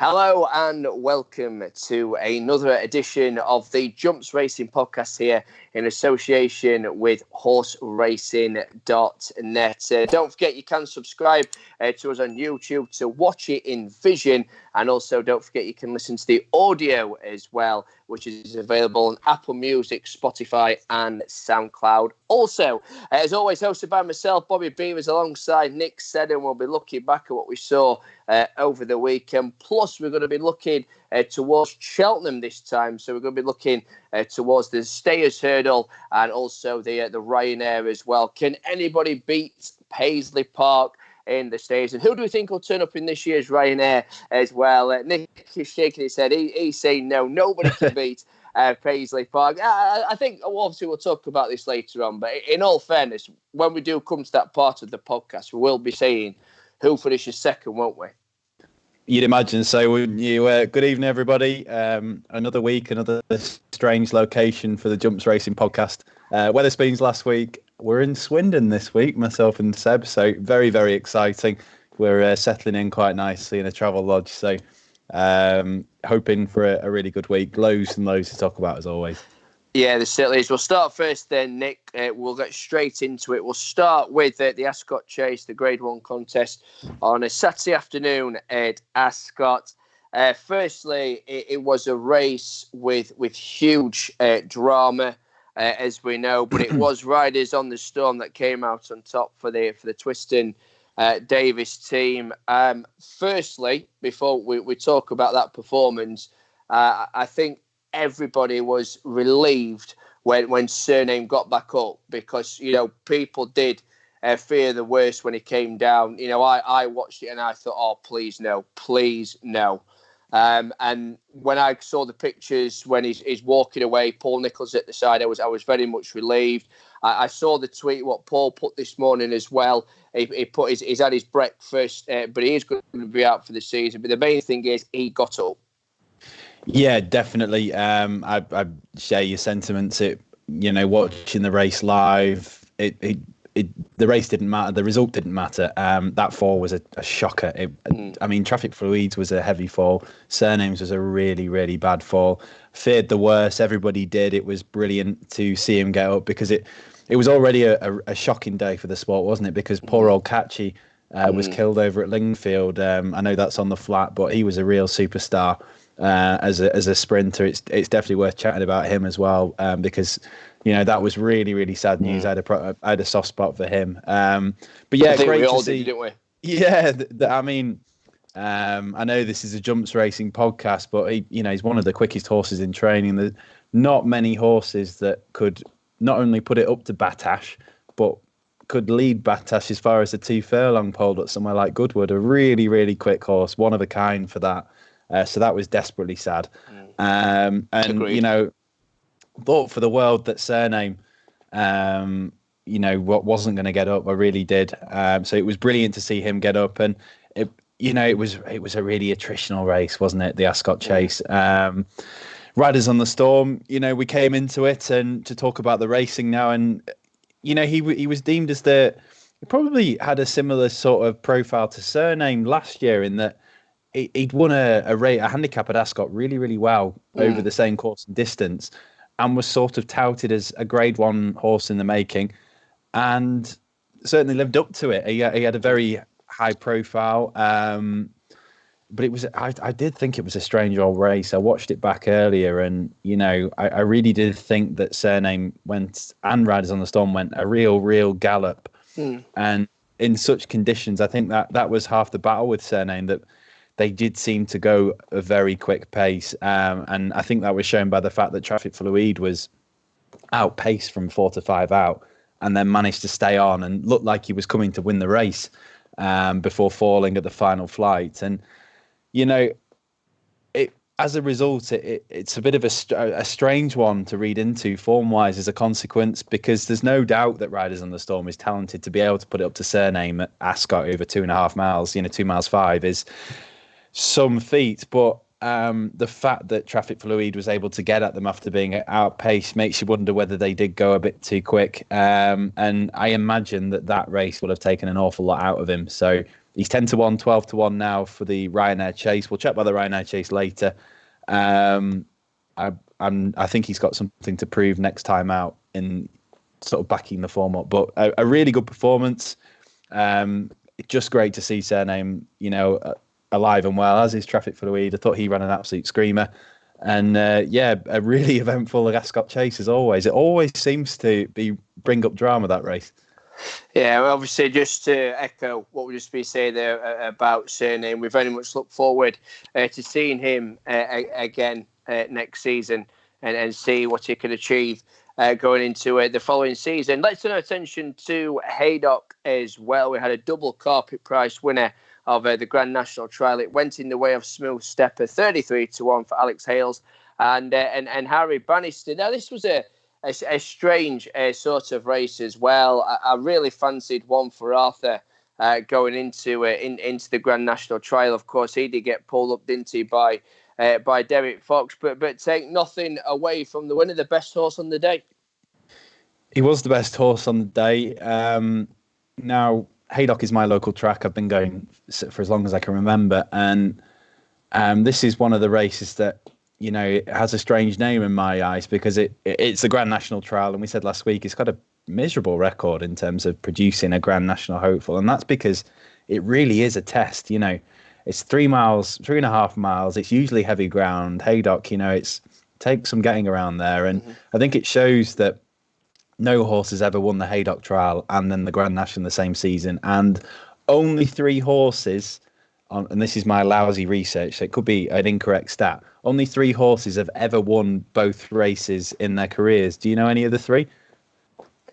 Hello and welcome to another edition of the Jumps Racing Podcast here in association with horseracing.net. Don't forget you can subscribe to us on YouTube to watch it in vision, and also don't forget you can listen to the audio as well, which is available on Apple Music, Spotify and SoundCloud. Also, as always, hosted by myself, Bobby Beavers, alongside Nick Seddon. We'll be looking back at what we saw over the weekend. Plus, we're going to be looking towards Cheltenham this time. So we're going to be looking towards the Stayers Hurdle and also the Ryanair as well. Can anybody beat Paisley Park in the Stayers? And who do we think will turn up in this year's Ryanair as well? Nick is shaking his head. He's saying no, nobody can beat Paisley Park. I think obviously we'll talk about this later on, but in all fairness, when we do come to that part of the podcast, we will be saying who finishes second, won't we? You'd imagine so, wouldn't you? Good evening, everybody. Another week, another strange location for the Jumps Racing Podcast. Wetherspoons last week. We're in Swindon this week, myself and Seb, so very, very exciting. We're settling in quite nicely in a travel lodge, so hoping for a really good week. Loads and loads to talk about, as always. Yeah, there certainly is. We'll start first then, Nick. We'll get straight into it. We'll start with the Ascot Chase, the Grade 1 contest on a Saturday afternoon at Ascot. Firstly, it was a race with huge drama, as we know, but it was Riders on the Storm that came out on top for the Twiston Davis team. Firstly, before we talk about that performance, I think everybody was relieved when Surname got back up, because people did fear the worst when he came down. I watched it and I thought, oh, please no. And when I saw the pictures when he's walking away, Paul Nicholls at the side, I was very much relieved. I saw the tweet what Paul put this morning as well. He's had his breakfast, but he is going to be out for the season. But the main thing is he got up. Yeah, definitely. I share your sentiments. Watching the race live, the race didn't matter. The result didn't matter. That fall was a shocker. I mean, Traffic Fluids was a heavy fall. Surnames was a really, really bad fall. Feared the worst. Everybody did. It was brilliant to see him get up, because it was already a shocking day for the sport, wasn't it? Because poor old Catchy was killed over at Lingfield. I know that's on the flat, but he was a real superstar. As a sprinter, it's definitely worth chatting about him as well, because that was really, really sad news. I had a soft spot for him. But yeah, great to see. Didn't we? Yeah, I mean, I know this is a Jumps Racing podcast, but he's one of the quickest horses in training. There's not many horses that could not only put it up to Battash, but could lead Battash as far as the 2 furlong pole at somewhere like Goodwood. A really, really quick horse, one of a kind for that. So that was desperately sad. And, Agreed. Thought for the world that Surname, what wasn't going to get up. I really did. So it was brilliant to see him get up. And, it was a really attritional race, wasn't it? The Ascot Chase. Riders on the Storm, we came into it and to talk about the racing now. And, he was deemed as he probably had a similar sort of profile to Surname last year, in that he'd won a handicap at Ascot really, really well over the same course and distance, and was sort of touted as a Grade 1 horse in the making, and certainly lived up to it. He had a very high profile, but it was. I did think it was a strange old race. I watched it back earlier, and I really did think that Surname went, and Riders on the Storm went, a real gallop, and in such conditions, I think that was half the battle with Surname, that they did seem to go a very quick pace. And I think that was shown by the fact that Traffic Fluid was outpaced from 4 to 5 out, and then managed to stay on and looked like he was coming to win the race before falling at the final flight. And, as a result, it's a bit of a strange one to read into form-wise as a consequence, because there's no doubt that Riders on the Storm is talented. To be able to put it up to Surname at Ascot over 2.5 miles, 2 miles 5 is some feat, but the fact that Traffic Fluid was able to get at them after being outpaced makes you wonder whether they did go a bit too quick. And I imagine that race will have taken an awful lot out of him. So He's 10-1, 12-1 now for the Ryanair Chase. We'll check by the Ryanair Chase later. I think he's got something to prove next time out in sort of backing the form up. But a really good performance. Just great to see Surname, alive and well, as is Traffic for the Weed. I thought he ran an absolute screamer. And a really eventful Ascot Chase as always. It always seems to bring up drama, that race. Yeah, well, obviously, just to echo what we just been saying there about Surname, we very much look forward to seeing him again next season and see what he can achieve going into the following season. Let's turn our attention to Haydock as well. We had a double carpet price winner of the Grand National Trial. It went in the way of Smooth Stepper, 33-1 for Alex Hales and Harry Bannister. Now, this was a strange sort of race as well. I really fancied one for Arthur going into the Grand National Trial. Of course, he did get pulled up, didn't he, by Derek Fox, but take nothing away from the winner, the best horse on the day. He was the best horse on the day. Now, Haydock is my local track. I've been going for as long as I can remember, and this is one of the races that, it has a strange name in my eyes because it's the Grand National Trial, and we said last week it's got a miserable record in terms of producing a Grand National hopeful, and that's because it really is a test. It's 3.5 miles. It's usually heavy ground. Haydock, it takes some getting around there, and I think it shows that no horse has ever won the Haydock Trial and then the Grand National the same season, and only 3 horses. And this is my lousy research, so it could be an incorrect stat. Only 3 horses have ever won both races in their careers. Do you know any of the 3?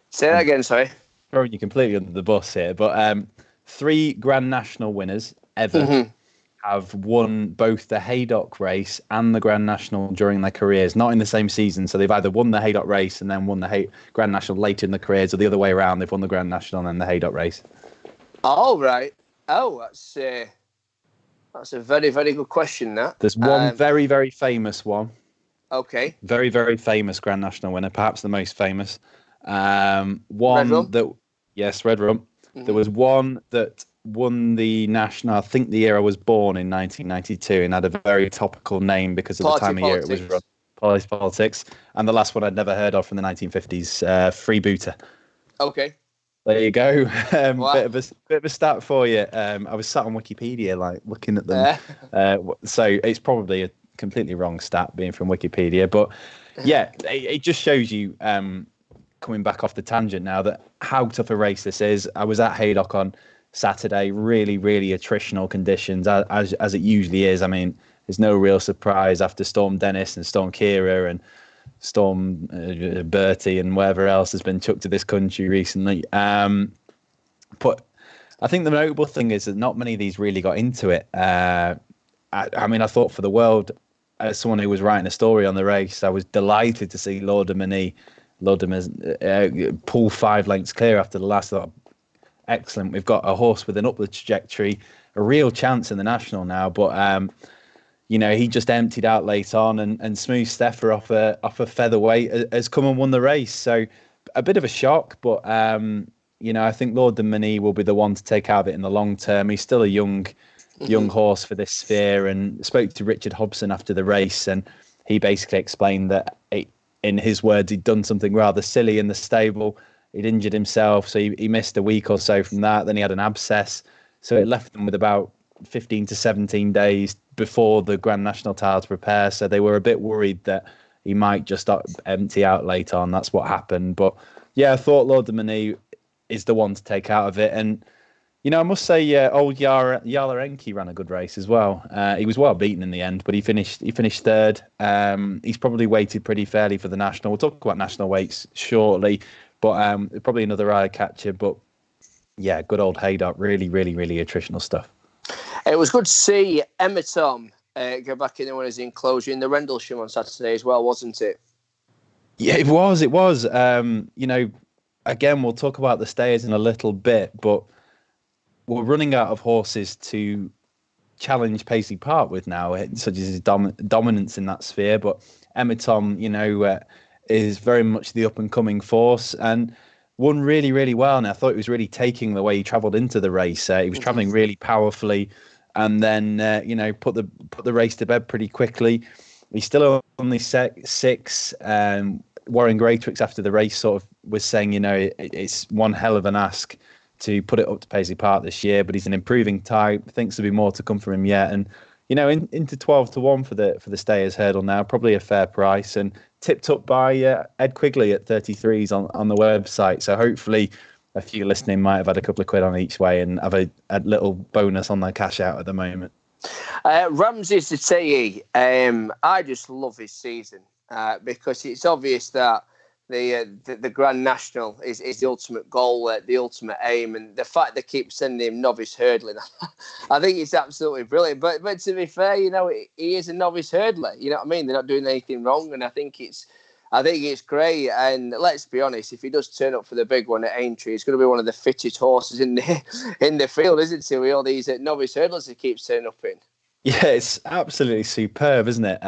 Say that again, sorry. Throwing you completely under the bus here, but 3 Grand National winners ever have won both the Haydock race and the Grand National during their careers, not in the same season. So they've either won the Haydock race and then won the Grand National later in the careers, or the other way around. They've won the Grand National and then the Haydock race. Oh, right. Oh, that's a very, very good question, that. There's one very, very famous one. Okay. Very, very famous Grand National winner, perhaps the most famous. One Red Rum? Yes, Red Rum. There was one that won the National, I think the year I was born in 1992, and had a very topical name because of the time of year it was run. Party Politics. And the last one I'd never heard of from the 1950s, Freebooter. Okay. There you go. Wow. Bit of a stat for you. I was sat on Wikipedia, looking at them. So it's probably a completely wrong stat being from Wikipedia, but yeah, it just shows you, coming back off the tangent now, that how tough a race this is. I was at Haydock on Saturday. Really, really attritional conditions, as it usually is. I mean, there's no real surprise after Storm Dennis and Storm Kira and Storm Bertie and whatever else has been chucked to this country recently. But I think the notable thing is that not many of these really got into it. I thought for the world, as someone who was writing a story on the race, I was delighted to see Laudermany pull 5 lengths clear after the last. I thought, excellent. We've got a horse with an upward trajectory, a real chance in the National now, but he just emptied out late on, and Smooth Steffer off a featherweight has come and won the race. So a bit of a shock, but I think Laudermany will be the one to take out of it in the long term. He's still a young horse for this sphere, and spoke to Richard Hobson after the race, and he basically explained that in his words, he'd done something rather silly in the stable. He'd injured himself, so he missed a week or so from that. Then he had an abscess, so it left them with about 15 to 17 days before the Grand National Trial to prepare. So they were a bit worried that he might just empty out late on. That's what happened. But yeah, I thought Laudermany is the one to take out of it. And I must say, old Yala Enki ran a good race as well. He was well beaten in the end, but he finished third. He's probably weighted pretty fairly for the National. We'll talk about national weights shortly, but probably another eye catcher. But yeah, good old Haydock. Really, really, really attritional stuff. It was good to see Emma Tom go back in the winners' enclosure in the Rendlesham on Saturday as well, wasn't it? Yeah, it was. It was. Again, we'll talk about the stayers in a little bit, but we're running out of horses to challenge Paisley Park with now, such as his dominance in that sphere. But Emma Tom, is very much the up and coming force. And won really, really well. And I thought he was really taking the way he travelled into the race. He was travelling really powerfully, and then put the race to bed pretty quickly. He's still only six. Warren Greatrix after the race sort of was saying, it's one hell of an ask to put it up to Paisley Park this year, but he's an improving type. Thinks there'll be more to come from him yet. And into 12-1 for the Stayers hurdle now, probably a fair price, and tipped up by Ed Quigley at 33s on the website. So hopefully a few listening might have had a couple of quid on each way and have a little bonus on their cash out at the moment. Ramsey Zatei, I just love his season because it's obvious that the Grand National is the ultimate goal, the ultimate aim, and the fact they keep sending him novice hurdling, I think it's absolutely brilliant. But to be fair, he is a novice hurdler. You know what I mean? They're not doing anything wrong, and I think it's great. And let's be honest, if he does turn up for the big one at Aintree, he's going to be one of the fittest horses in the field, isn't he? With all these novice hurdlers he keeps turning up in. Yeah, it's absolutely superb, isn't it?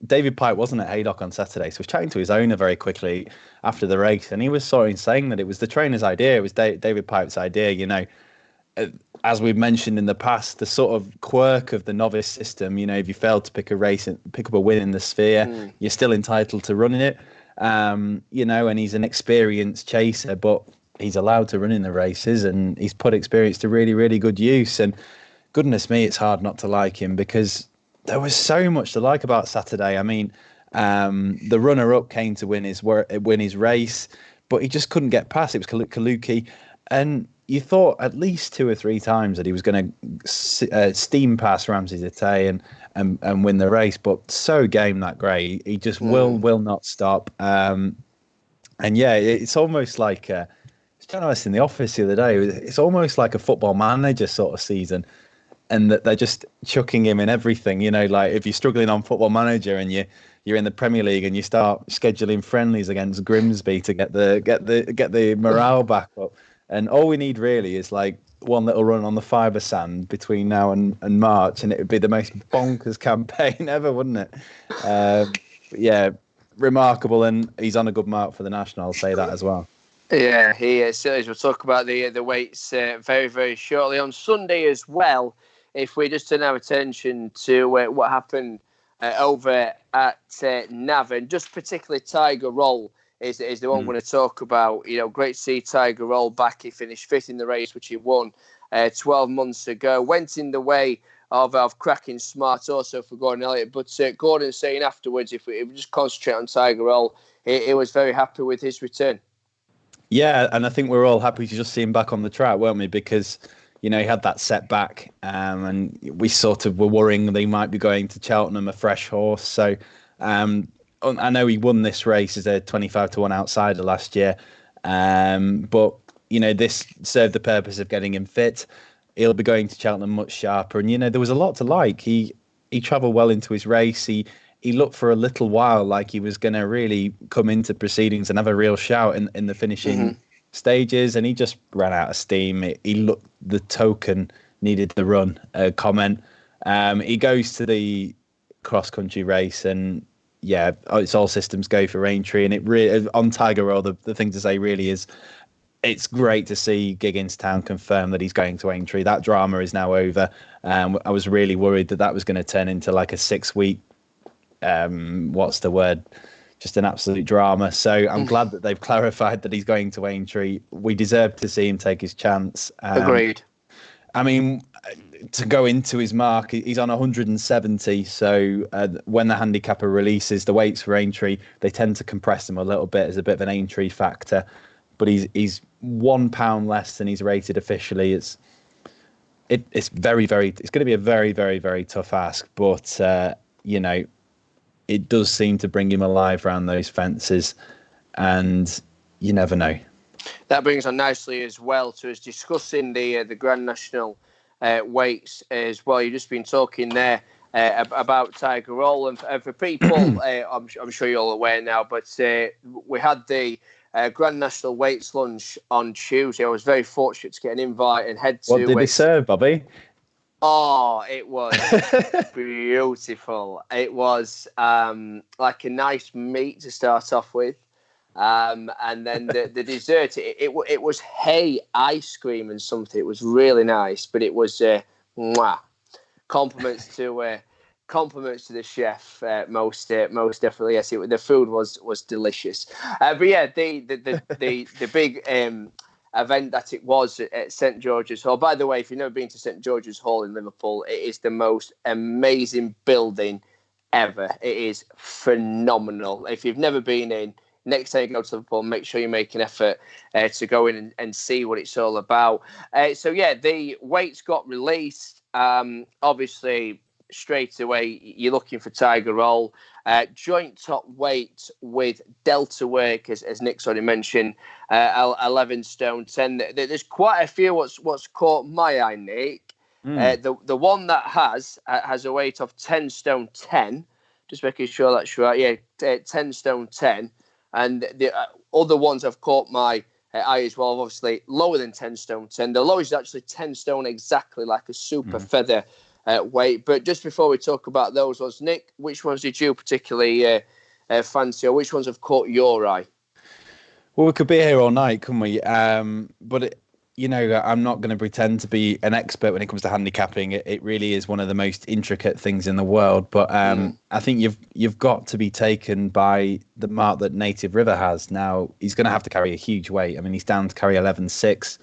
David Pipe wasn't at Haydock on Saturday, so I was chatting to his owner very quickly after the race, and he was sort of saying that it was the trainer's idea. It was David Pipe's idea. As we've mentioned in the past, the sort of quirk of the novice system. If you failed to pick a race and pick up a win in the Sphere, you're still entitled to running it. And he's an experienced chaser, but he's allowed to run in the races, and he's put experience to really, really good use. And goodness me, it's hard not to like him because there was so much to like about Saturday. I mean, the runner-up came to win his race, but he just couldn't get past. It was Kaluki, and you thought at least 2 or 3 times that he was going to steam past Ramsey Zatei and win the race. But so game that grey, he just will not stop. And yeah, it's almost like I was journalist in the office the other day. It's almost like a Football Manager sort of season. And that they're just chucking him in everything, like if you're struggling on Football Manager and you're in the Premier League and you start scheduling friendlies against Grimsby to get the morale back up, and all we need really is like one little run on the fibre sand between now and March, and it would be the most bonkers campaign ever, wouldn't it? Yeah, remarkable, and he's on a good mark for the National. I'll say that as well. Yeah, he is. We'll talk about the weights very, very shortly. On Sunday as well, if we just turn our attention to what happened over at Navan, just particularly Tiger Roll is the one we're going to talk about. Great to see Tiger Roll back. He finished 5th in the race, which he won 12 months ago. Went in the way of cracking smart also for Gordon Elliott. But Gordon saying afterwards, if we just concentrate on Tiger Roll, he was very happy with his return. Yeah, and I think we're all happy to just see him back on the track, weren't we? Because, he had that setback, and we sort of were worrying that he might be going to Cheltenham, a fresh horse. So I know he won this race as a 25-1 outsider last year, but, this served the purpose of getting him fit. He'll be going to Cheltenham much sharper, and, there was a lot to like. He travelled well into his race. He looked for a little while like he was going to really come into proceedings and have a real shout in the finishing stages, and he just ran out of steam. He looked the token needed the run. Comment. He goes to the cross-country race, and yeah, it's all systems go for Aintree, and it really on Tiger Roll. The thing to say really is, it's great to see Gigginstown confirm that he's going to Aintree. That drama is now over. I was really worried that was going to turn into like a 6-week. What's the word? Just an absolute drama. So I'm glad that they've clarified that he's going to Aintree. We deserve to see him take his chance. Agreed. I mean, to go into his mark, he's on 170. So when the handicapper releases the weights for Aintree, they tend to compress him a little bit as a bit of an Aintree factor. But he's £1 less than he's rated officially. It's very, very. It's going to be a very, very, very tough ask. But it does seem to bring him alive around those fences, and you never know. That brings on nicely as well to us discussing the Grand National weights as well. You've just been talking there about Tiger Roll, and for people, I'm sure you're all aware now, but we had the Grand National weights lunch on Tuesday. I was very fortunate to get an invite and head to. What did he serve, Bobby? Oh, it was beautiful. It was like a nice meat to start off with. And then the dessert, it was hay ice cream and something. It was really nice, but it was mwah. Compliments to the chef, most definitely. Yes, the food was delicious. But yeah, the big event that it was at St George's Hall. By the way, if you've never been to St George's Hall in Liverpool, it is the most amazing building ever. It is phenomenal. If you've never been in, next time you go to Liverpool, make sure you make an effort to go in and see what it's all about. So yeah, the weights got released. Obviously, straight away you're looking for Tiger Roll. Joint top weight with Delta Work, as Nick's already mentioned, 11 stone 10. There's quite a few what's caught my eye, Nick. The one that has a weight of 10 stone 10. Just making sure that's right. Yeah, 10 stone 10. And the other ones have caught my eye as well, obviously lower than 10 stone 10. The lowest is actually 10 stone exactly, like a super feather weight. But just before we talk about those ones, Nick, which ones did you particularly fancy, or which ones have caught your eye? Well, we could be here all night, couldn't we? But I'm not going to pretend to be an expert when it comes to handicapping. It really is one of the most intricate things in the world. But I think you've got to be taken by the mark that Native River has. Now, he's going to have to carry a huge weight. I mean, he's down to carry 11.6,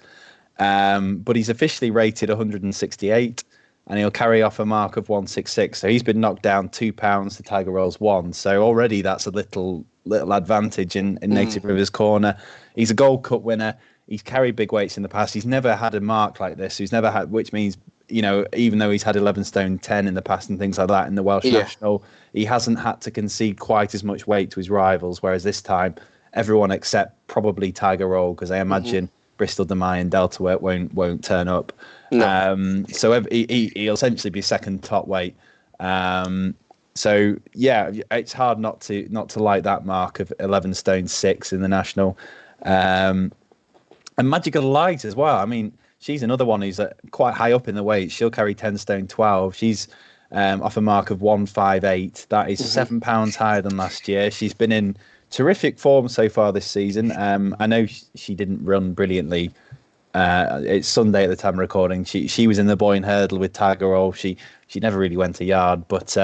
but he's officially rated 168, and he'll carry off a mark of 166. So he's been knocked down 2 pounds to Tiger Roll's 1. So already that's a little advantage in Native River's corner. He's a Gold Cup winner. He's carried big weights in the past. He's never had a mark like this. He's never had, which means, even though he's had 11 stone 10 in the past and things like that in the Welsh National, he hasn't had to concede quite as much weight to his rivals. Whereas this time, everyone except probably Tiger Roll, because I imagine Bristol Demai and Delta Work won't turn up. No. So he'll essentially be second top weight. So yeah, it's hard not to like that mark of 11 stone 6 in the National. And Magical Light as well. I mean, she's another one who's quite high up in the weight. She'll carry 10 stone 12. She's off a mark of 158. That is 7 pounds higher than last year. She's been in terrific form so far this season. I know she didn't run brilliantly. It's Sunday at the time of recording. She was in the Boyne Hurdle with Tiger Roll. She never really went a yard, but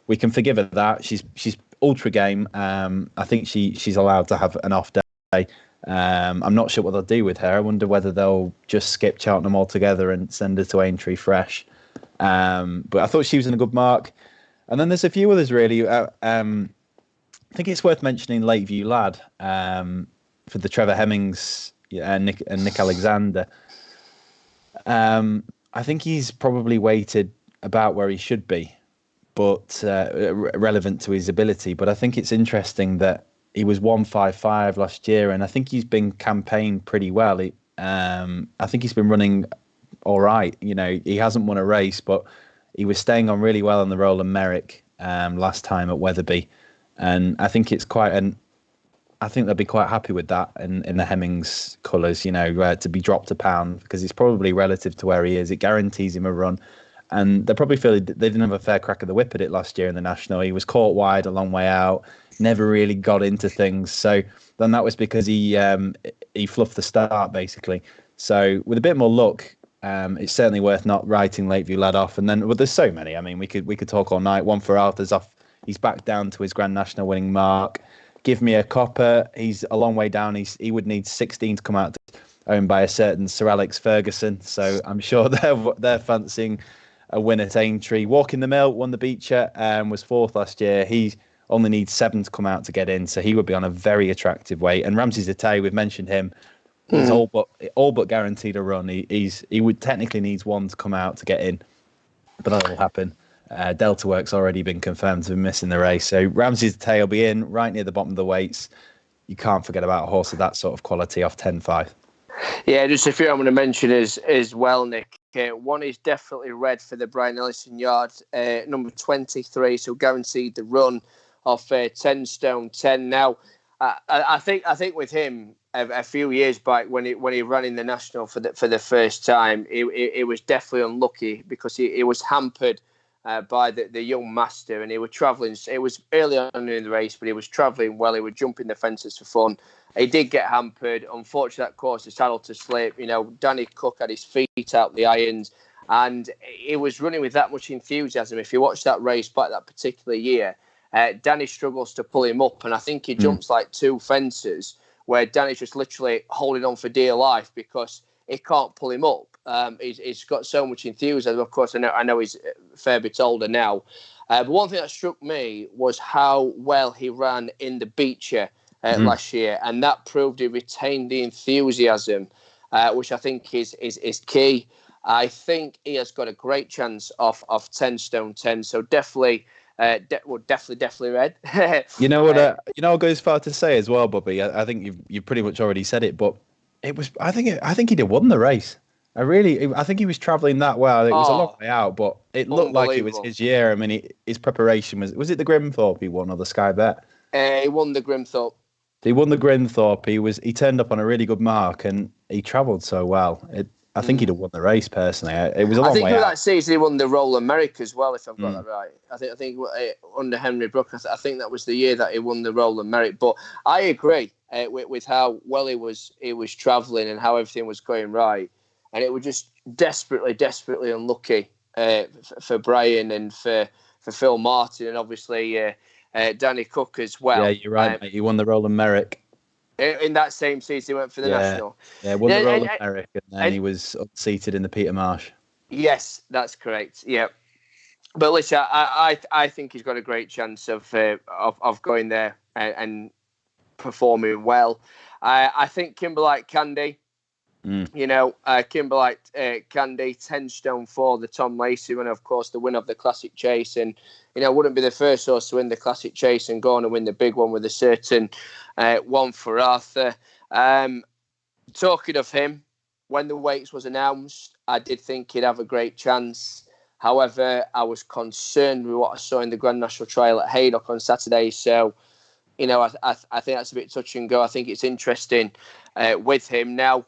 we can forgive her that. She's ultra game. I think she's allowed to have an off day. I'm not sure what they'll do with her. I wonder whether they'll just skip Cheltenham altogether and send her to Aintree fresh. But I thought she was in a good mark. And then there's a few others really. I think it's worth mentioning Lakeview Lad for the Trevor Hemmings and Nick Alexander. I think he's probably weighted about where he should be, but relevant to his ability. But I think it's interesting that he was 155 last year, and I think he's been campaigned pretty well. I think he's been running all right. He hasn't won a race, but he was staying on really well on the Roland Merrick last time at Wetherby, and I think it's I think they'll be quite happy with that in the Hemmings colours. To be dropped a pound, because it's probably relative to where he is. It guarantees him a run. And they probably feel they didn't have a fair crack of the whip at it last year in the National. He was caught wide a long way out, never really got into things. So then that was because he fluffed the start, basically. So with a bit more luck, it's certainly worth not writing Lakeview Lad off. And then, well, there's so many. I mean, we could talk all night. One for Arthur's off. He's back down to his Grand National winning mark. Give Me a Copper. He's a long way down. He would need 16 to come out, owned by a certain Sir Alex Ferguson. So I'm sure they're fancying a win at Aintree. Walk in the Mill won the Beecher, was fourth last year. He only needs 7 to come out to get in, so he would be on a very attractive weight. And Ramsey Zatay, we've mentioned him. He's all but guaranteed a run. He would technically needs 1 to come out to get in, but that will happen. Delta Work's already been confirmed to be missing the race, so Ramsey Zatay will be in right near the bottom of the weights. You can't forget about a horse of that sort of quality off 10.5. Yeah, just a few I'm going to mention as well, Nick. One is definitely red for the Brian Ellison yard, number 23, so guaranteed the run of 10 stone 10. Now, I think with him a few years back when he ran in the National for the first time, it was definitely unlucky because he was hampered by the young master, and he was travelling. It was early on in the race, but he was travelling well. He was jumping the fences for fun. He did get hampered. Unfortunately, that caused the saddle to slip. Danny Cook had his feet out the irons, and he was running with that much enthusiasm. If you watch that race back that particular year, Danny struggles to pull him up, and I think he jumps like 2 fences where Danny's just literally holding on for dear life because he can't pull him up. He's got so much enthusiasm. Of course, I know he's a fair bit older now. But one thing that struck me was how well he ran in the Beecher last year, and that proved he retained the enthusiasm, which I think is key. I think he has got a great chance of 10 stone 10. So definitely red. You know what? I'll go as far to say as well, Bobby. I think you've pretty much already said it, but it was. I think he'd have won the race. I think he was travelling that well. It was a long way out, but it looked like it was his year. I mean, his preparation was it the Grimthorpe he won or the Sky Bet? He won the Grimthorpe. He won the Grimthorpe. He turned up on a really good mark and he travelled so well. I think he'd have won the race personally. It was a long way out. I think that season he won the Royal America as well, if I've got that right. I think under Henry Brook, I think that was the year that he won the Royal America. But I agree with how well he was travelling and how everything was going right. And it was just desperately unlucky for Brian and for Phil Martin and obviously Danny Cook as well. Yeah, you're right, mate. He won the Roland Merrick. In that same season, he went for the National. Yeah, won the Roland Merrick and then he was unseated in the Peter Marsh. Yes, that's correct. Yeah. But listen, I think he's got a great chance of going there and performing well. I think Kimberlite Candy, Kimberlite Candy, 10 stone 4, the Tom Lacey winner, of course, the winner of the Classic Chase, and wouldn't be the first horse to win the Classic Chase and go on and win the big one with a certain one for Arthur. Talking of him, when the weights was announced, I did think he'd have a great chance. However, I was concerned with what I saw in the Grand National Trial at Haydock on Saturday. So, I think that's a bit touch and go. I think it's interesting with him. Now,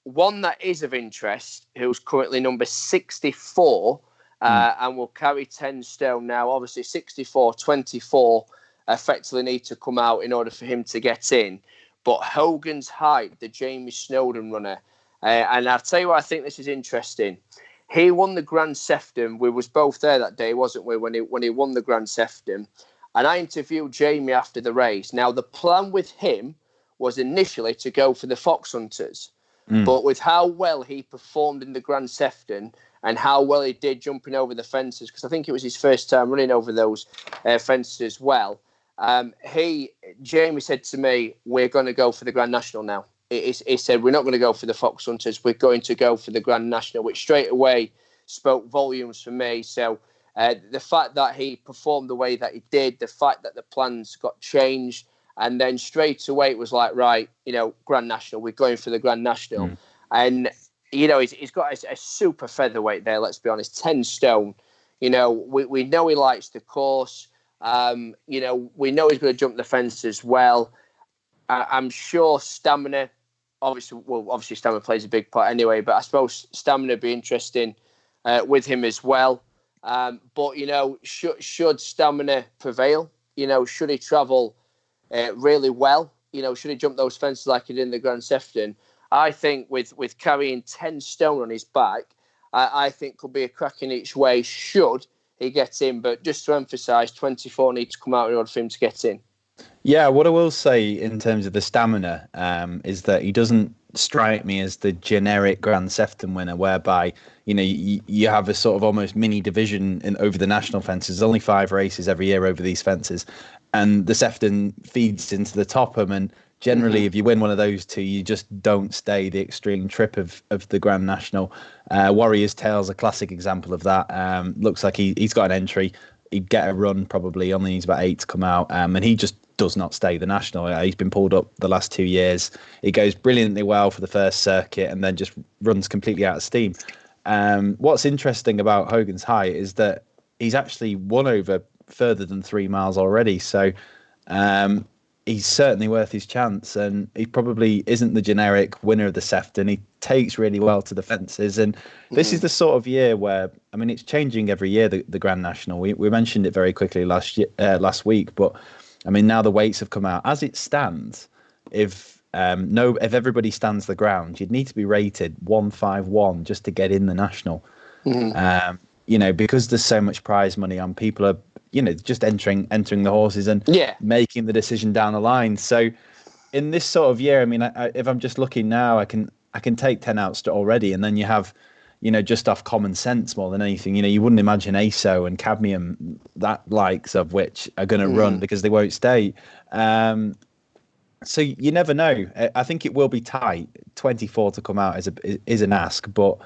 one that is of interest, who's currently number 64 and will carry 10 stone now. Obviously, 64, 24 effectively need to come out in order for him to get in. But Hogan's Height, the Jamie Snowden runner, and I'll tell you why I think this is interesting. He won the Grand Sefton. We was both there that day, wasn't we, when he won the Grand Sefton? And I interviewed Jamie after the race. Now, the plan with him was initially to go for the Fox Hunters. But with how well he performed in the Grand Sefton and how well he did jumping over the fences, because I think it was his first time running over those fences as well, Jamie said to me, we're going to go for the Grand National now. He said, we're not going to go for the Fox Hunters, we're going to go for the Grand National, which straight away spoke volumes for me. So the fact that he performed the way that he did, the fact that the plans got changed, and then straight away it was like, right, Grand National, we're going for the Grand National. And, he's got a super featherweight there, let's be honest, 10 stone. We know he likes the course. We know he's going to jump the fence as well. I'm sure stamina, obviously stamina plays a big part anyway, but I suppose stamina would be interesting with him as well. But, should stamina prevail? Should he travel really well? Should he jump those fences like he did in the Grand Sefton? I think with carrying 10 stone on his back, I think could be a cracking each way should he get in. But just to emphasise, 24 needs to come out in order for him to get in. Yeah, what I will say in terms of the stamina is that he doesn't strike me as the generic Grand Sefton winner, whereby you have a sort of almost mini division over the national fences. There's only 5 races every year over these fences, and the Sefton feeds into the Topham. And generally, if you win one of those two, you just don't stay the extreme trip of the Grand National. Warrior's Tale's a classic example of that. Looks like he's got an entry. He'd get a run probably, only needs about 8 to come out, and he just does not stay the national. He's been pulled up the last 2 years. He goes brilliantly well for the first circuit and then just runs completely out of steam. What's interesting about Hogan's Height is that he's actually won over further than 3 miles already. So he's certainly worth his chance, and he probably isn't the generic winner of the Sefton. He takes really well to the fences, and this is the sort of year where, I mean, it's changing every year, the Grand National. We mentioned it very quickly last week, but I mean, now the weights have come out. As it stands, if everybody stands the ground, you'd need to be rated 151 just to get in the National. Because there's so much prize money on, people are, just entering the horses and making the decision down the line. So in this sort of year, I mean, if I'm just looking now, I can take 10 outs already, and then you have, just off common sense more than anything. You wouldn't imagine ASO and Cadmium, that likes of which are going to run because they won't stay. So you never know. I think it will be tight. 24 to come out is an ask, but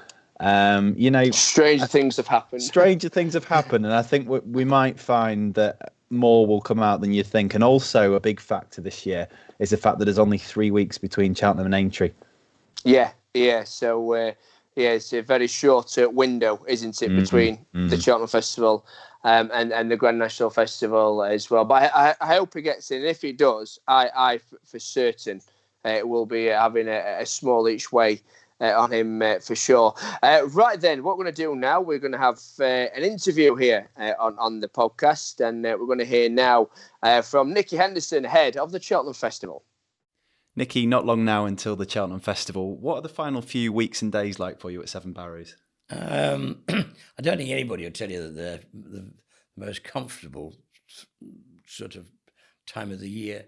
stranger things have happened. Stranger things have happened, and I think we might find that more will come out than you think. And also, a big factor this year is the fact that there's only 3 weeks between Cheltenham and Aintree. Yeah. So, it's a very short window, isn't it, between the Cheltenham Festival and the Grand National Festival as well. But I hope he gets in. If he does, I for certain will be having a small each way on him for sure. Right then, what we're going to do now, we're going to have an interview here on the podcast, and we're going to hear now from Nicky Henderson, head of the Cheltenham Festival. Nicky, not long now until the Cheltenham Festival. What are the final few weeks and days like for you at Seven Barrows? I don't think anybody will tell you that they're the most comfortable sort of time of the year.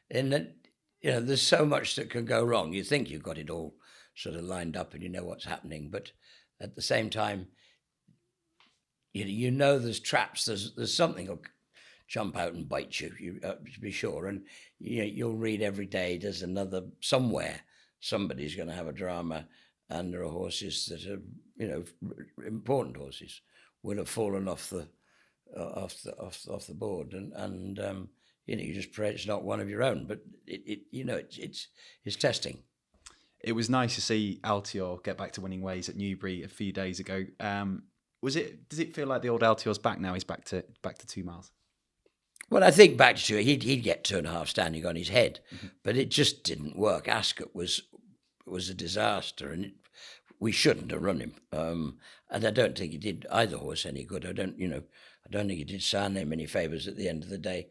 And that, there's so much that can go wrong. You think you've got it all sort of lined up and you know what's happening, but at the same time, there's traps. There's something will jump out and bite you. To be sure, and you'll read every day. There's another somewhere. Somebody's going to have a drama, and there are horses that are important horses will have fallen off the board, and you just pray it's not one of your own. But it's testing. It was nice to see Altior get back to winning ways at Newbury a few days ago. Does it feel like the old Altior's back now? He's back to 2 miles. Well, I think back to it, he'd get 2.5 standing on his head, but it just didn't work. Ascot was a disaster, and we shouldn't have run him. And I don't think he did either horse any good. I don't think he did Sarname any favours at the end of the day.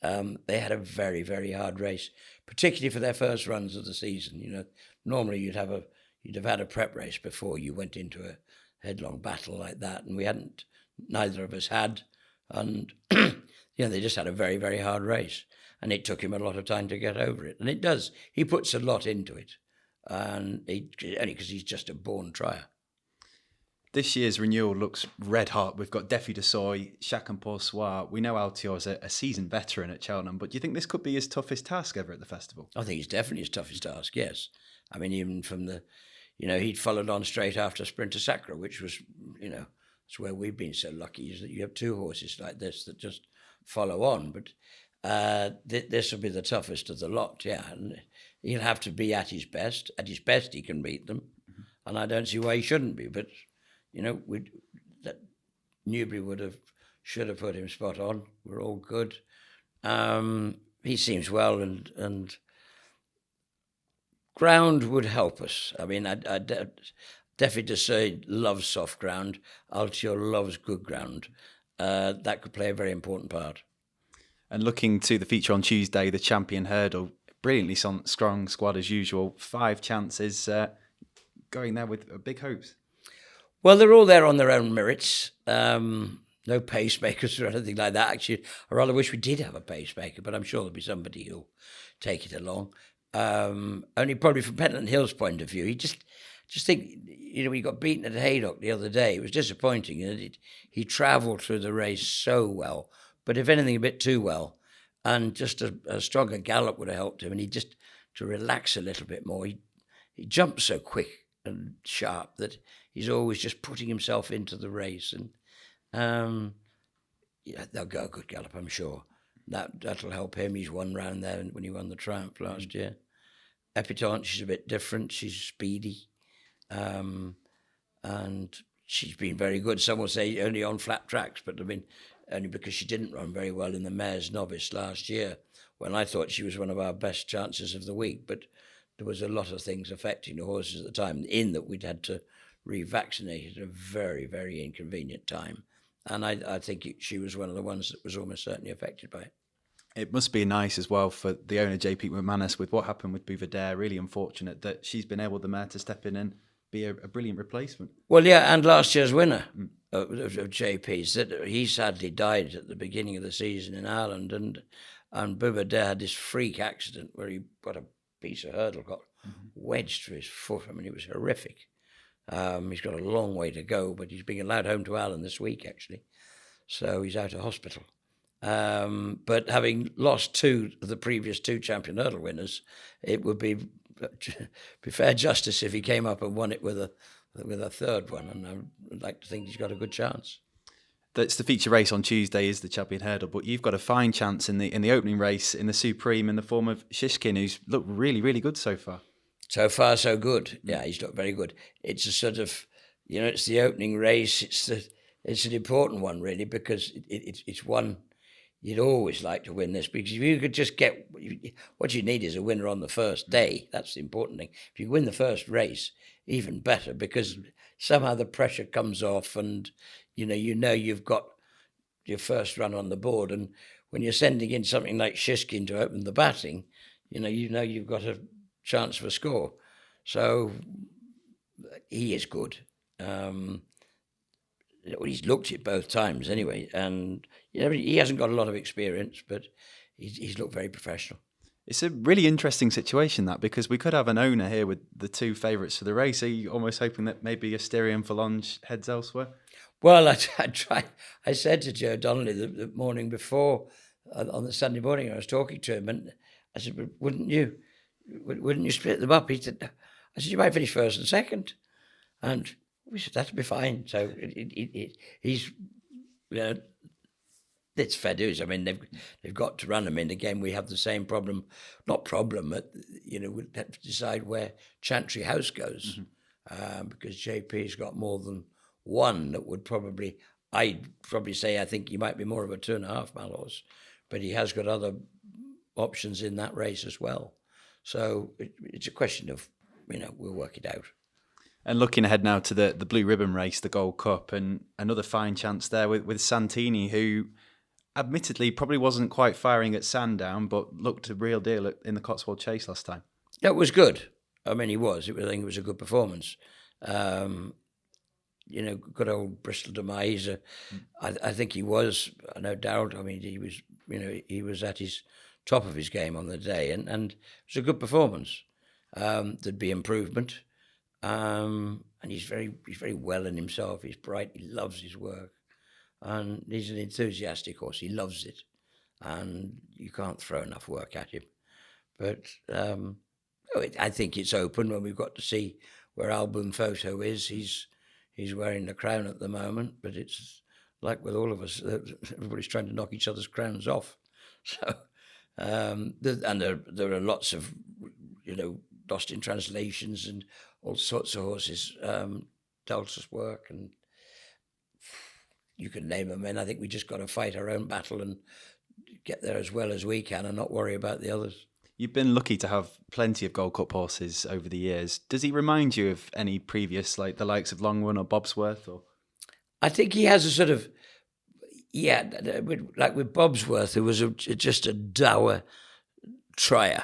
They had a very, very hard race, particularly for their first runs of the season. Normally you'd have had a prep race before you went into a headlong battle like that, and neither of us had, and they just had a very, very hard race, and it took him a lot of time to get over it, and it does. He puts a lot into it, and only because he's just a born trier. This year's renewal looks red hot. We've got Defi de Soy, Chacun pour soi. We know Altior's a seasoned veteran at Cheltenham, but do you think this could be his toughest task ever at the festival? I think it's definitely his toughest task, yes. I mean, even from the, he'd followed on straight after Sprinter Sacra, which was, it's where we've been so lucky, is that you have 2 horses like this that just follow on. But this will be the toughest of the lot, yeah. And he'll have to be at his best. At his best, he can beat them. And I don't see why he shouldn't be. But that Newbury should have put him spot on. We're all good. He seems well, and ground would help us. I mean, Defi de Soy loves soft ground. Altior loves good ground. That could play a very important part. And looking to the feature on Tuesday, the champion hurdle, brilliantly strong squad as usual. 5 chances, going there with big hopes. Well, they're all there on their own merits. No pacemakers or anything like that. Actually, I rather wish we did have a pacemaker, but I'm sure there'll be somebody who'll take it along. Only probably from Pentland Hill's point of view, he just think, he got beaten at Haydock the other day. It was disappointing. He travelled through the race so well, but if anything, a bit too well. And just a stronger gallop would have helped him. And he just, to relax a little bit more, he jumped so quick and sharp that he's always just putting himself into the race. And they'll go a good gallop, I'm sure. That'll help him. He's won round there when he won the Triumph last year. Epitante, she's a bit different. She's speedy. And she's been very good. Some will say only on flat tracks, but I mean, only because she didn't run very well in the Mayor's Novice last year when I thought she was one of our best chances of the week. But there was a lot of things affecting the horses at the time, in that we'd had to revaccinate at a very, very inconvenient time. And I think she was one of the ones that was almost certainly affected by it. It must be nice as well for the owner, JP McManus, with what happened with Bouvardere. Really unfortunate that she's been able, the mare, to step in and be a brilliant replacement. Well, yeah, and last year's winner of JP's, that he sadly died at the beginning of the season in Ireland, and Bouvardere had this freak accident where he got a piece of hurdle, got wedged through his foot. I mean, it was horrific. He's got a long way to go, but he's being allowed home to Ireland this week, actually. So he's out of hospital. But having lost two of the previous two champion hurdle winners, it would be fair justice if he came up and won it with a third one, and I'd like to think he's got a good chance. That's the feature race on Tuesday, is the champion hurdle, but you've got a fine chance in the opening race in the Supreme in the form of Shishkin, who's looked really, really good so far. So far, so good. Yeah, he's looked very good. It's a sort of, it's the opening race. It's an important one, really, because it's one you'd always like to win this, because if you could just get, what you need is a winner on the first day. That's the important thing. If you win the first race, even better, because somehow the pressure comes off, and you know you've got your first run on the board. And when you're sending in something like Shishkin to open the batting, you know you've got a chance for a score. So he is good. He's looked it both times anyway, and he hasn't got a lot of experience, but he's looked very professional. It's a really interesting situation, that, because we could have an owner here with the two favourites for the race. Are you almost hoping that maybe Asterion Forlonge heads elsewhere? Well, I said to Joe Donnelly the morning before, on the Sunday morning, I was talking to him, and I said, wouldn't you split them up? He said, I said, you might finish first and second. And we said, that'd be fine. So he's, it's fair dues. I mean, they've got to run them in. Again, we have the same problem, but, we have to decide where Chantry House goes, because JP's got more than one that would I'd probably say I think he might be more of a 2.5 mile horse, but he has got other options in that race as well. So it's a question of, we'll work it out. And looking ahead now to the Blue Ribbon race, the Gold Cup, and another fine chance there with Santini, who admittedly probably wasn't quite firing at Sandown, but looked a real deal in the Cotswold Chase last time. It was good. I mean, he was. I think it was a good performance. Good old Bristol Demise. I think he was, no doubt. I mean, he was at his top of his game on the day, and it was a good performance. There'd be improvement. And he's very well in himself. He's bright. He loves his work, and he's an enthusiastic horse. He loves it, and you can't throw enough work at him. But I think it's open when we've got to see where Album Photo is. He's wearing the crown at the moment, but it's like with all of us, everybody's trying to knock each other's crowns off. So, there are lots of lost in translations and all sorts of horses. Delta's work, and you can name them. And I think we just got to fight our own battle and get there as well as we can, and not worry about the others. You've been lucky to have plenty of Gold Cup horses over the years. Does he remind you of any previous, like the likes of Longrun or Bobsworth? Or I think he has a sort of, like with Bobsworth, who was just a dour trier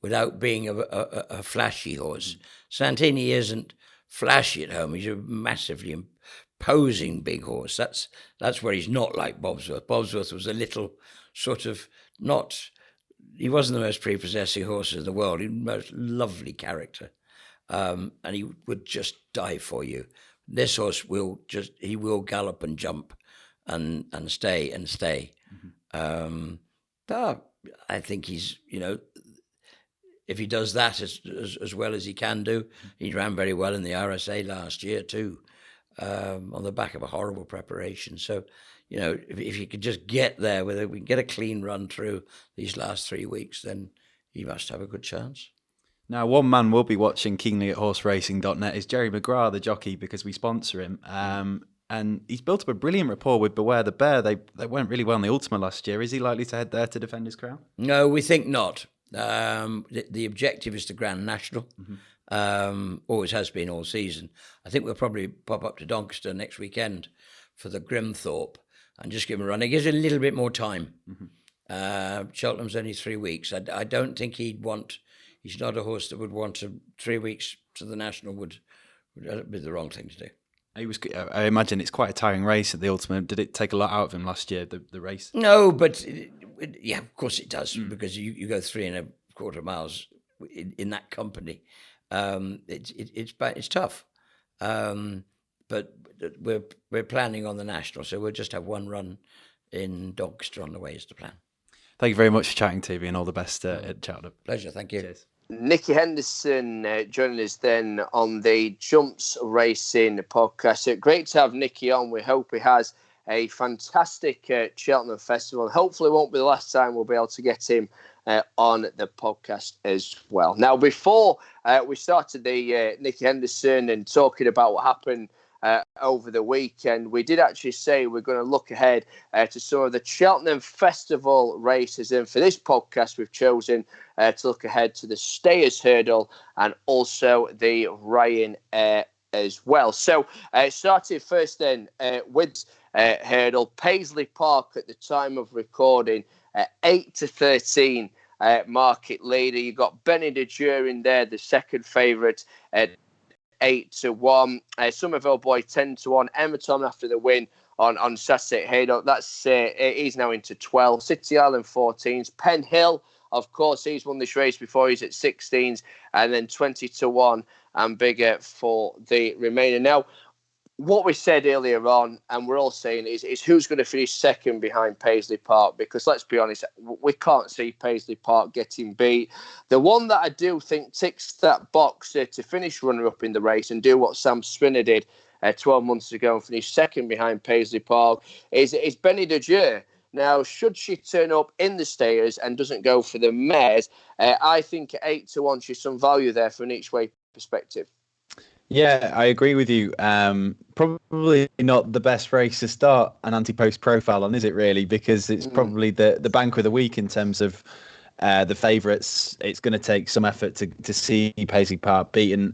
without being a flashy horse. Santini isn't flashy at home. He's a massively imposing big horse. That's where he's not like Bobsworth. Bobsworth was a little sort of not... He wasn't the most prepossessing horse in the world. He was the most lovely character. And he would just die for you. This horse will gallop and jump and stay and stay. But I think he's, if he does that as well as he can do, he ran very well in the RSA last year too, on the back of a horrible preparation. So, if you could just get there, whether we can get a clean run through these last 3 weeks, then he must have a good chance. Now, one man we'll be watching keenly at horseracing.net is Jerry McGrath, the jockey, because we sponsor him. And and he's built up a brilliant rapport with Beware the Bear. They went really well in the Ultima last year. Is he likely to head there to defend his crown? No, we think not. The objective is the Grand National. Always has been all season. I think we'll probably pop up to Doncaster next weekend for the Grimthorpe and just give him a run. It gives it a little bit more time. Cheltenham's only 3 weeks. I don't think he's not a horse that would want 3 weeks to the National would be the wrong thing to do. I imagine it's quite a tiring race at the Ultimate. Did it take a lot out of him last year, the race? No, but yeah, of course it does, because you go 3.25 miles in that company. It's tough, but we're planning on the National, so we'll just have one run in Doncaster on the way is the plan. Thank you very much for chatting to me, and all the best at Cheltenham. Pleasure, thank you. Cheers. Nicky Henderson joining us then on the Jumps Racing podcast. Great to have Nicky on. We hope he has a fantastic Cheltenham Festival. Hopefully it won't be the last time we'll be able to get him on the podcast as well. Now, before we started the Nicky Henderson and talking about what happened over the weekend, we did actually say we're going to look ahead to some of the Cheltenham Festival races. And for this podcast, we've chosen to look ahead to the Stayers Hurdle and also the Ryanair as well. So starting first then with Hurdle, Paisley Park at the time of recording, 8-13 market leader. You've got Benny de Jure in there, the second favourite at 8-1. Somerville Boy 10-1. Emerton after the win on Saturday at Haydock. That's he's now into 12. City Island 14s. Penn Hill, of course, he's won this race before. He's at 16s, and then 20-1 and bigger for the remainder. Now, what we said earlier on, and we're all saying, is who's going to finish second behind Paisley Park? Because let's be honest, we can't see Paisley Park getting beat. The one that I do think ticks that box to finish runner-up in the race and do what Sam Spinner did 12 months ago and finish second behind Paisley Park is Benny de Jure. Now, should she turn up in the Stayers and doesn't go for the mares, I think at 8-1 she's some value there from an each-way perspective. Yeah, I agree with you. Probably not the best race to start an ante-post profile on, is it really? Because it's probably the bank of the week in terms of the favourites. It's going to take some effort to see Paisley Park beaten.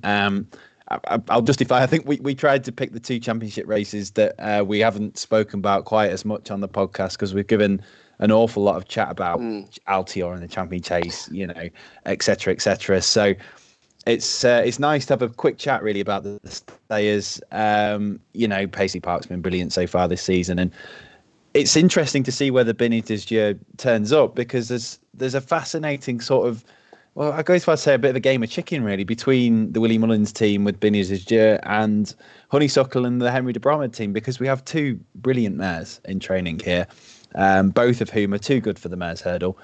I'll justify. I think we tried to pick the two championship races that we haven't spoken about quite as much on the podcast because we've given an awful lot of chat about Altior and the Champion Chase, et cetera, et cetera. So it's nice to have a quick chat really about the Stayers. Paisley Park's been brilliant so far this season, and it's interesting to see whether Benny de Jure turns up because there's a fascinating sort of, well, I go as far as to say a bit of a game of chicken really between the Willie Mullins team with Benny de Jure and Honeysuckle and the Henry de Bromhead team, because we have two brilliant mares in training here, both of whom are too good for the mares hurdle.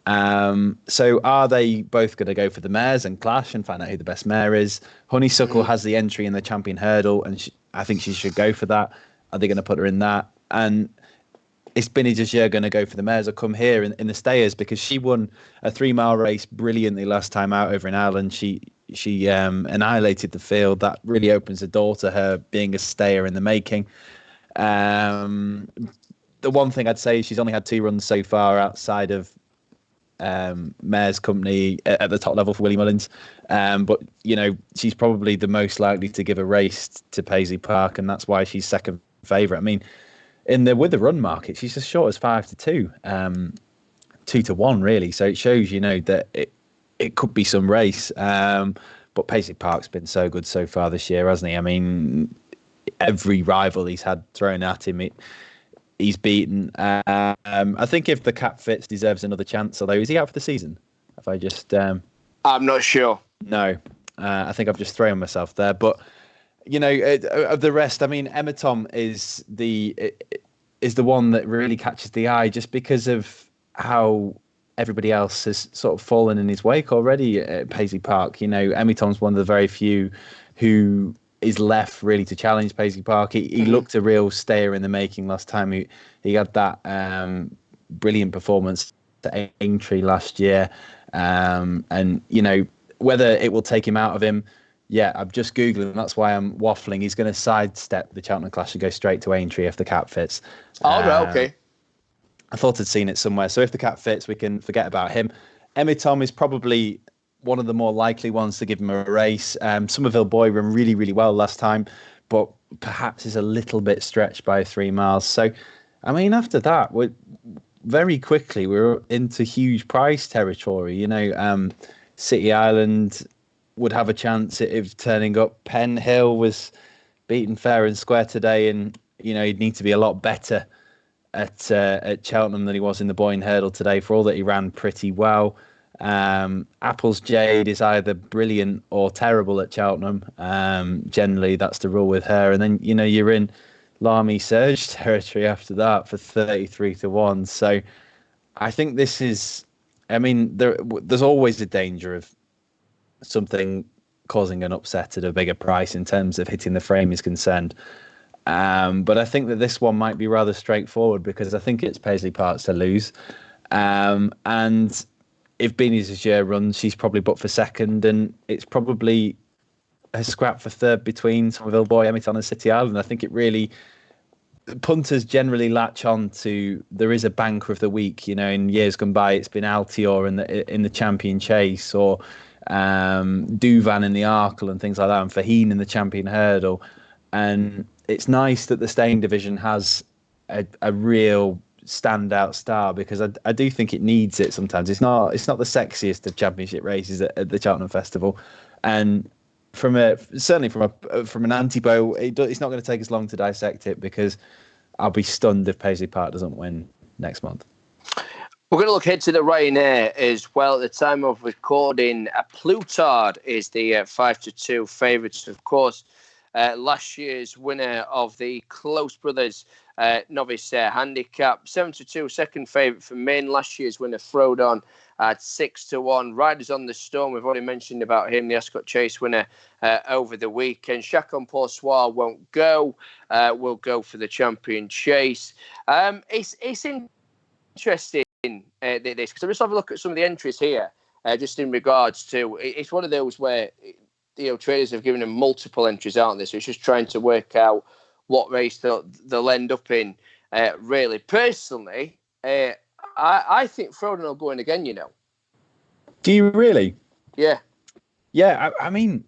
So are they both going to go for the mares and clash and find out who the best mare is? Honeysuckle has the entry in the champion hurdle, and I think she should go for that. Are they going to put her in that? And is Benny de Jure going to go for the mares or come here in the Stayers? Because she won a 3-mile race brilliantly last time out over in Ireland. She annihilated the field. That really opens the door to her being a stayer in the making. The one thing I'd say is she's only had 2 runs so far outside of mare's company at the top level for Willie Mullins, but she's probably the most likely to give a race to Paisley Park, and that's why she's second favourite. I mean, with the run market, she's as short as 5-2, 2-1 really. So it shows that it could be some race. But Paisley Park's been so good so far this year, hasn't he? I mean, every rival he's had thrown at him, he's beaten. I think if the cap fits, deserves another chance. Although, is he out for the season? If I just, I'm not sure. No, I think I've just thrown myself there. But of the rest, I mean, Emerton is the one that really catches the eye, just because of how everybody else has sort of fallen in his wake already at Paisley Park. Emerton's one of the very few who is left really to challenge Paisley Park. He looked a real stayer in the making last time. He had that brilliant performance at Aintree last year, and whether it will take him out of him, Yeah, I'm just Googling. That's why I'm waffling. He's going to sidestep the Cheltenham Clash and go straight to Aintree if the cap fits. Oh, right, okay. I thought I'd seen it somewhere. So if the cap fits, we can forget about him. Emi is probably one of the more likely ones to give him a race. Somerville Boy ran really, really well last time, but perhaps is a little bit stretched by 3 miles. So, I mean, after that, very quickly we're into huge price territory. City Island would have a chance of turning up. Penn Hill was beaten fair and square today, and he'd need to be a lot better at Cheltenham than he was in the Boyne Hurdle today. For all that he ran pretty well, Apple's Jade is either brilliant or terrible at Cheltenham. Generally, that's the rule with her. And then you're in Lamy Surge territory after that for 33-1. So I think this is. I mean, there's always a danger of something causing an upset at a bigger price in terms of hitting the frame is concerned. But I think that this one might be rather straightforward because I think it's Paisley Park to lose. And if Beanie's Azure runs, she's probably booked for second, and it's probably a scrap for third between Somerville Boy, Emiton and City Island. I think it really... Punters generally latch on to there is a banker of the week. In years gone by, it's been Altior in the Champion Chase, or Duvan in the Arkle and things like that, and Faheen in the Champion Hurdle. And it's nice that the staying division has a real standout star, because I do think it needs it sometimes. It's not the sexiest of championship races at the Cheltenham Festival, and from an ante-post, it's not going to take us long to dissect it, because I'll be stunned if Paisley Park doesn't win next month. We're going to look ahead to the Ryanair as well. At the time of recording, Plutard is the 5-2 favourites. Of course, last year's winner of the Close Brothers novice handicap. 7-2 second favourite for Maine. Last year's winner, Frodon, at 6-1. Riders on the Storm, we've already mentioned about him, the Ascot Chase winner over the weekend. Chacon Poursoir won't go. Will go for the Champion Chase. It's interesting, this, because I'm just having a look at some of the entries here, just in regards to, it's one of those where traders have given them multiple entries, aren't they? So it's just trying to work out what race they'll end up in. Really, personally, I think Frodon will go in again. Do you really? Yeah. Yeah. I mean,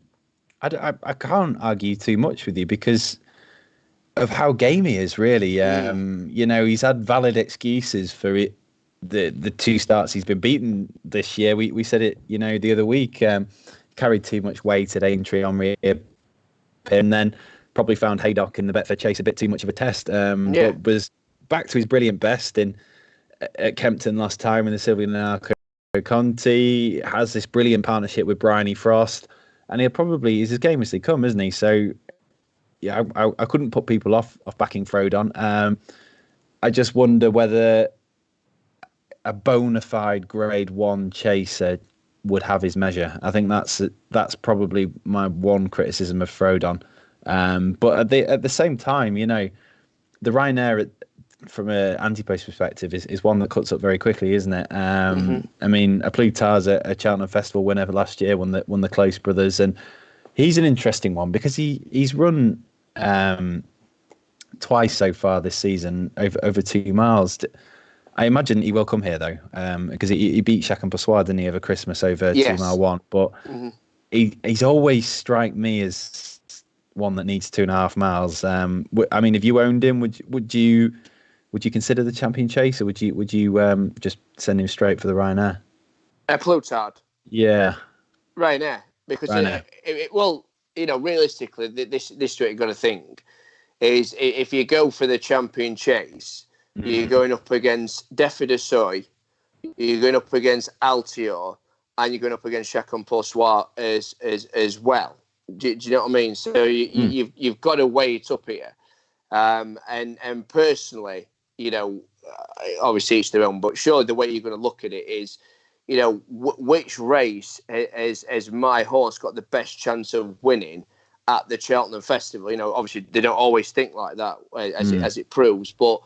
I can't argue too much with you because of how game he is. Really, he's had valid excuses for it. The two starts he's been beaten this year. We said it, the other week. Carried too much weight at Aintree on rear, and then probably found Haydock in the Betfair Chase a bit too much of a test. But was back to his brilliant best at Kempton last time in the Sylvian Arco Conti. Has this brilliant partnership with Bryony Frost, and he's as game as they come, isn't he? So yeah, I couldn't put people off backing Frodon. I just wonder whether a bona fide Grade 1 chaser would have his measure. I think that's probably my one criticism of Frodon. But at the same time, the Ryanair from an ante-post perspective is one that cuts up very quickly, isn't it? I mean, Plutar's a Cheltenham Festival winner last year, won the Close Brothers, and he's an interesting one because he's run twice so far this season over 2 miles. I imagine he will come here though, because he beat Chacon Poursoir, didn't he, over Christmas over 2 mile one. But he's always strike me as one that needs 2.5 miles. I mean, if you owned him, would you consider the Champion Chase, or would you just send him straight for the Ryanair? Plutard. Yeah. Ryanair, because realistically, this is what you've got to think is if you go for the Champion Chase. You're going up against Defi de Soy, you're going up against Altior, and you're going up against Chacon Poursoir as well. Do you know what I mean? So you've got to weigh it up here. And personally, obviously each their own, but surely the way you're going to look at it is, which race has my horse got the best chance of winning at the Cheltenham Festival? Obviously they don't always think like that as it proves, but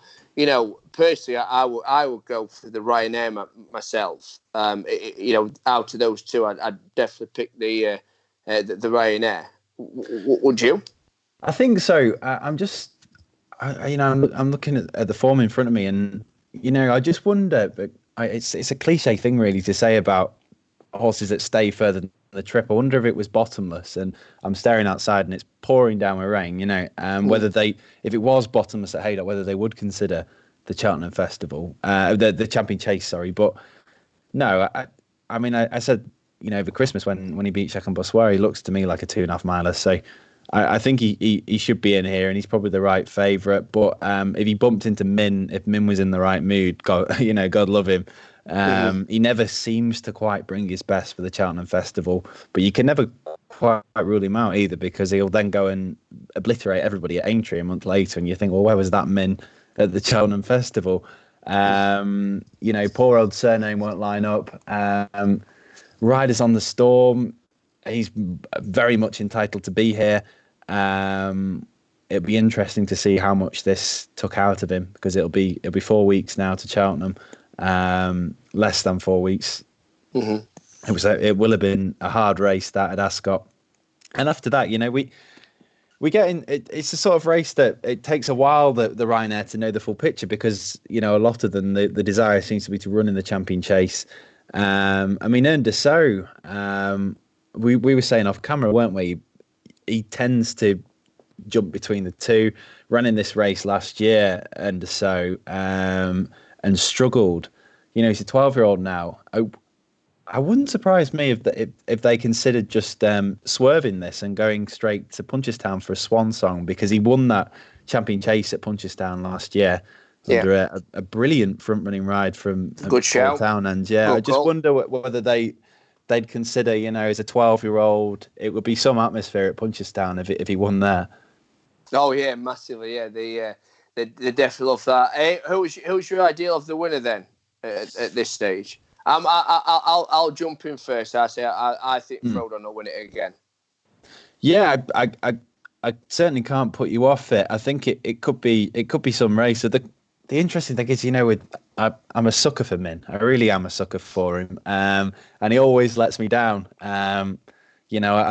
personally, I would go for the Ryanair myself. Out of those two, I'd definitely pick the the Ryanair. Would you? I think so. I'm looking at the form in front of me, and I just wonder. But it's a cliche thing, really, to say about horses that stay further than the trip. I wonder if it was bottomless, and I'm staring outside, and it's pouring down with rain. Whether if it was bottomless at Haydock, whether they would consider the Cheltenham Festival, the Champion Chase. Sorry, but no. I said, over Christmas when he beat Chen Bossoir, he looks to me like a 2.5 miler. So I think he should be in here, and he's probably the right favourite. But if he bumped into Min, if Min was in the right mood, God love him. He never seems to quite bring his best for the Cheltenham Festival, but you can never quite rule him out either, because he'll then go and obliterate everybody at Aintree a month later, and you think, well, where was that Min at the Cheltenham Festival? Poor old Surname won't line up. Riders on the Storm, he's very much entitled to be here. It'll be interesting to see how much this took out of him, because it'll be 4 weeks now to Cheltenham, less than 4 weeks. It will have been a hard race that at Ascot, and after that, we get in. It's a sort of race that it takes a while, the Ryanair, to know the full picture, because a lot of them, the desire seems to be to run in the Champion Chase. Ern Dessau, we were saying off camera, weren't we? He tends to jump between the two. Ran in this race last year, Ern Dessau, and struggled. He's a 12-year-old now. I wouldn't surprise me if they considered just swerving this and going straight to Punchestown for a swan song, because he won that Champion Chase at Punchestown last year under a brilliant front running ride from good shout. And I just wonder whether they'd consider, as a 12-year-old, it would be some atmosphere at Punchestown if he won there. Oh yeah, massively. Yeah, they definitely love that. Hey, who's your ideal of the winner then at this stage? I'll jump in first. I think Frodon will win it again. Yeah, I certainly can't put you off it. I think it could be some race. So the interesting thing is, I'm a sucker for Min. I really am a sucker for him. And he always lets me down. I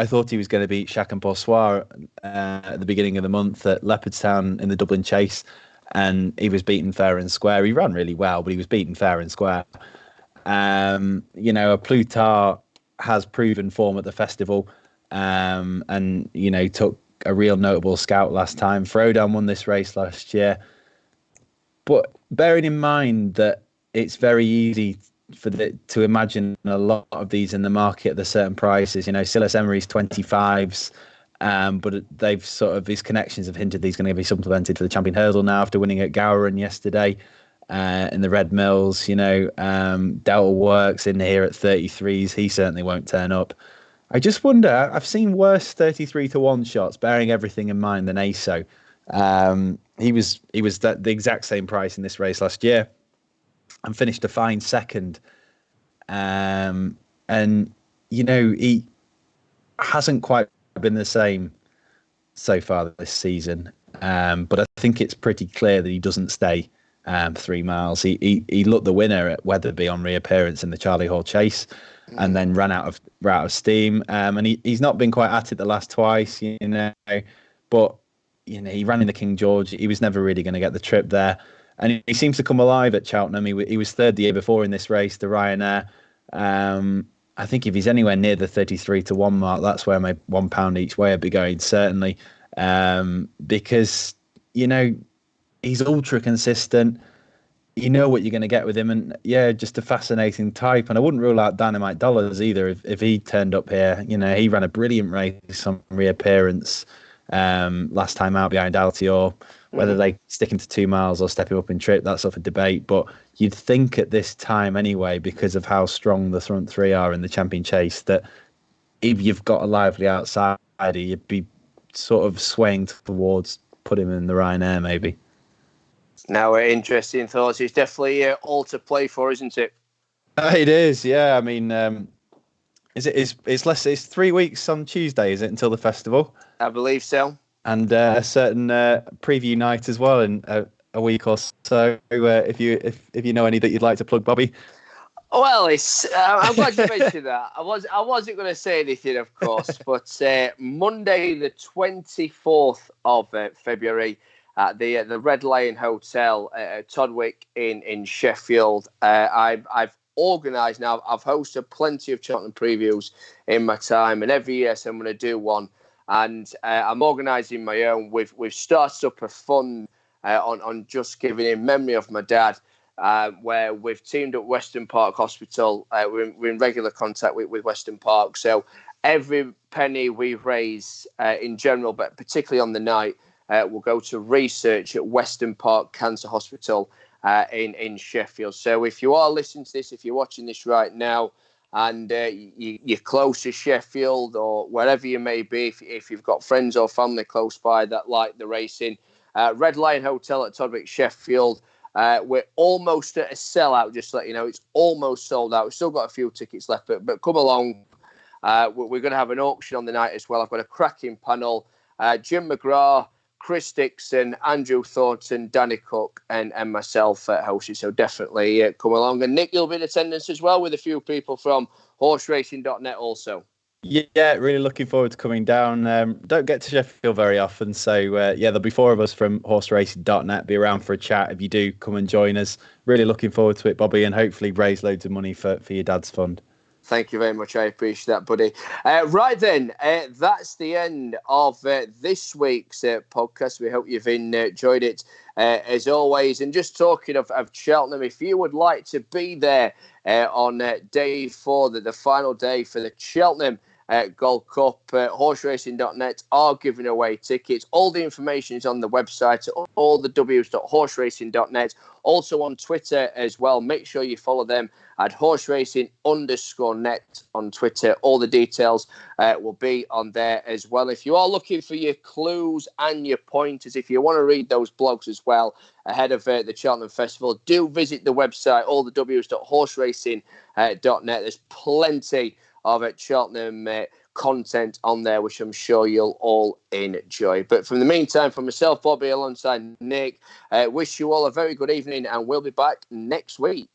thought he was going to beat Chen Bossoir at the beginning of the month at Leopardstown in the Dublin Chase, and he was beaten fair and square. He ran really well, but he was beaten fair and square. Plutar has proven form at the festival, and took a real notable scout last time. Frodon won this race last year, but bearing in mind that it's very easy to imagine a lot of these in the market at the certain prices. Silas Emery's 25s, but they've his connections have hinted he's going to be supplemented for the Champion Hurdle now after winning at Gowran yesterday. In the Red Mills, Delta Works in here at 33s. He certainly won't turn up. I just wonder, I've seen worse 33 to 1 shots, bearing everything in mind, than ASO. He was the exact same price in this race last year and finished a fine second. And he hasn't quite been the same so far this season. But I think it's pretty clear that he doesn't stay 3 miles. He looked the winner at Wetherby on reappearance in the Charlie Hall Chase, and then ran out of steam. And he's not been quite at it the last twice, but he ran in the King George. He was never really going to get the trip there, and he seems to come alive at Cheltenham. He was third the year before in this race, the Ryanair. I think if he's anywhere near the 33 to 1 mark, that's where my £1 each way I'd be going, certainly, because he's ultra consistent. You know what you're going to get with him, and just a fascinating type. And I wouldn't rule out Dynamite Dollars either if he turned up here. He ran a brilliant race on reappearance last time out behind Altior. Whether they stick him to 2 miles or step him up in trip, that's up for debate. But you'd think at this time anyway, because of how strong the front three are in the Champion Chase, that if you've got a lively outsider, you'd be sort of swaying towards put him in the Ryanair maybe. Now, interesting thoughts. It's definitely all to play for, isn't it? It is, yeah. I mean, it's 3 weeks on Tuesday, is it, until the festival? I believe so. And a certain preview night as well in a week or so. If you know any that you'd like to plug, Bobby. Well, I'm glad you mentioned that. I wasn't going to say anything, of course, but Monday, the 24th of February, at the Red Lion Hotel at Todwick in Sheffield, I've organised now. I've hosted plenty of Cheltenham previews in my time, and every year so I'm going to do one. And I'm organising my own. We've started up a fund on just giving in memory of my dad. Where we've teamed up Weston Park Hospital. We're in regular contact with Weston Park. So every penny we raise in general, but particularly on the night, will go to research at Weston Park Cancer Hospital in Sheffield. So if you are listening to this, if you're watching this right now, and you're close to Sheffield or wherever you may be, if you've got friends or family close by that like the racing, Red Lion Hotel at Todwick, Sheffield. We're almost at a sellout, just to let you know. It's almost sold out. We've still got a few tickets left, but come along. We're going to have an auction on the night as well. I've got a cracking panel. Jim McGrath, Chris Dixon, Andrew Thornton, Danny Cook, and myself hosted. So definitely come along. And Nick, you'll be in attendance as well with a few people from horseracing.net also. Yeah, really looking forward to coming down. Don't get to Sheffield very often, so there'll be 4 of us from horseracing.net. Be around for a chat if you do come and join us. Really looking forward to it, Bobby, and hopefully raise loads of money for your dad's fund. Thank you very much. I appreciate that, buddy. Right then, that's the end of this week's podcast. We hope you've enjoyed it as always. And just talking of Cheltenham, if you would like to be there on day 4, the final day for the Cheltenham Gold Cup, horseracing.net are giving away tickets. All the information is on the website, all the w's.horseracing.net. Also on Twitter as well. Make sure you follow them at horseracing_net on Twitter. All the details will be on there as well. If you are looking for your clues and your pointers, if you want to read those blogs as well ahead of the Cheltenham Festival, do visit the website, all the w's.horseracing.net. There's plenty of Cheltenham content on there, which I'm sure you'll all enjoy. But from the meantime, for myself, Bobby, alongside Nick, wish you all a very good evening, and we'll be back next week.